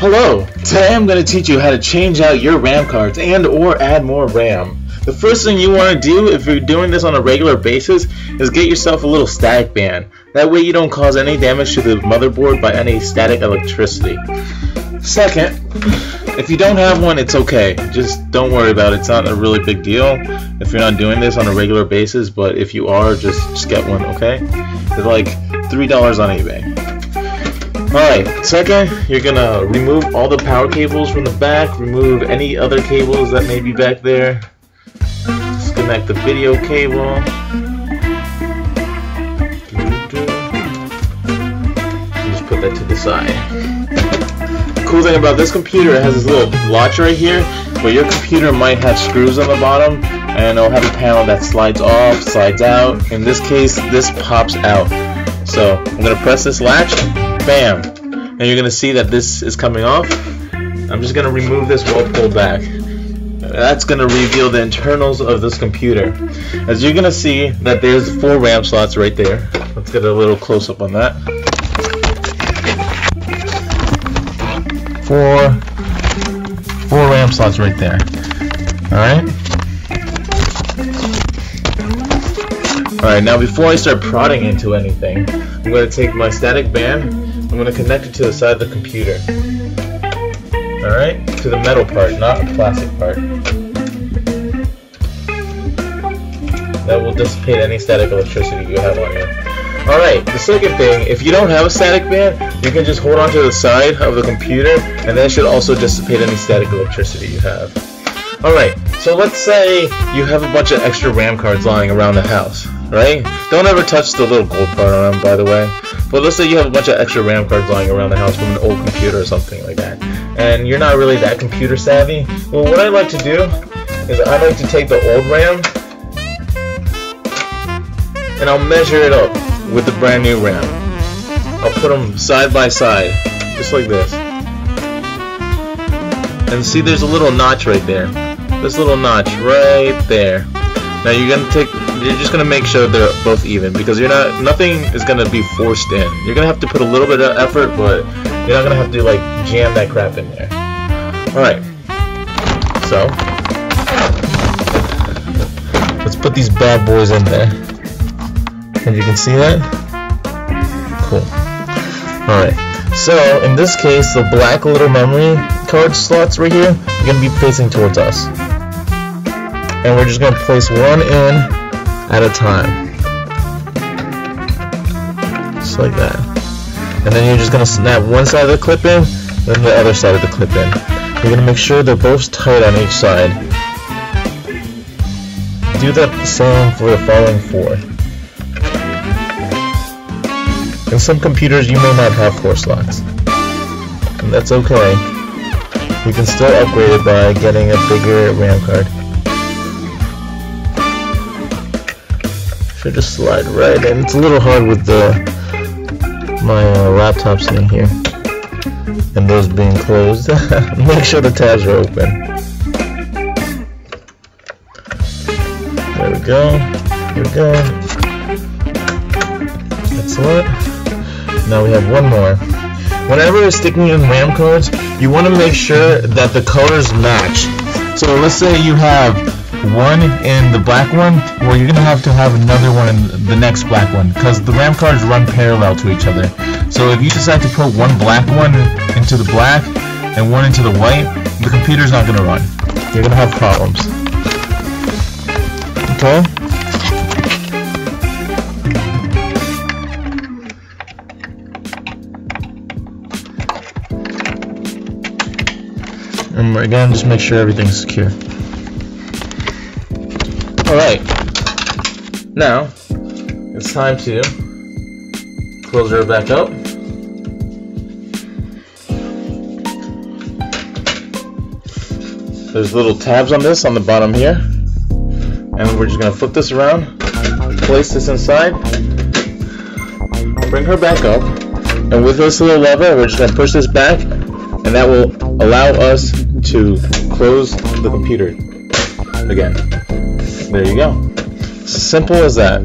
Hello! Today I'm going to teach you how to change out your RAM cards and or add more RAM. The first thing you want to do if you're doing this on a regular basis is get yourself a little static band. That way you don't cause any damage to the motherboard by any static electricity. Second, if you don't have one, it's okay. Just don't worry about it. It's not a really big deal if you're not doing this on a regular basis, but if you are, just get one, okay? They're like $3 on eBay. Alright, second, you're gonna remove all the power cables from the back, remove any other cables that may be back there, disconnect the video cable, just put that to the side. The cool thing about this computer, it has this little latch right here, but your computer might have screws on the bottom, and it'll have a panel that slides off, slides out. In this case, this pops out. So, I'm gonna press this latch, bam! And you're gonna see that this is coming off. I'm just gonna remove this while pulled back. That's gonna reveal the internals of this computer. As you're gonna see that there's 4 RAM slots right there. Let's get a little close up on that. 4 RAM slots right there. Alright? Alright, now before I start prodding into anything, I'm going to take my static band, I'm going to connect it to the side of the computer. Alright? To the metal part, not the plastic part. That will dissipate any static electricity you have on you. Alright, the second thing, if you don't have a static band, you can just hold on to the side of the computer, and that should also dissipate any static electricity you have. Alright, so let's say you have a bunch of extra RAM cards lying around the house, right? Don't ever touch the little gold part on them, by the way. But let's say you have a bunch of extra RAM cards lying around the house from an old computer or something like that, and you're not really that computer savvy. Well, what I like to do is I like to take the old RAM, and I'll measure it up with the brand new RAM. I'll put them side by side, just like this. And see, there's a little notch right there. This little notch right there. Now you're just gonna make sure they're both even, because nothing is gonna be forced in. You're gonna have to put a little bit of effort, but you're not gonna have to like jam that crap in there. Alright. So let's put these bad boys in there. And you can see that? Cool. Alright. So in this case, the black little memory card slots right here are going to be facing towards us. And we're just going to place one in at a time. Just like that. And then you're just going to snap one side of the clip in, then the other side of the clip in. You're going to make sure they're both tight on each side. Do that the same for the following 4. In some computers you may not have 4 slots. And that's okay. You can still upgrade it by getting a bigger RAM card. Should just slide right in. It's a little hard with my laptop sitting here and those being closed. Make sure the tabs are open. There we go. Here we go. Excellent. Now we have one more. Whenever you're sticking in RAM cards, you want to make sure that the colors match. So let's say you have one in the black one, well, you're going to have another one in the next black one, because the RAM cards run parallel to each other. So if you decide to put one black one into the black and one into the white, the computer's not going to run. You're going to have problems. Okay? And again, just make sure everything's secure. Alright, now it's time to close her back up. There's little tabs on this on the bottom here, and we're just going to flip this around, place this inside, bring her back up, and with this little lever we're just going to push this back, and that will allow us to close the computer again. There you go. Simple as that.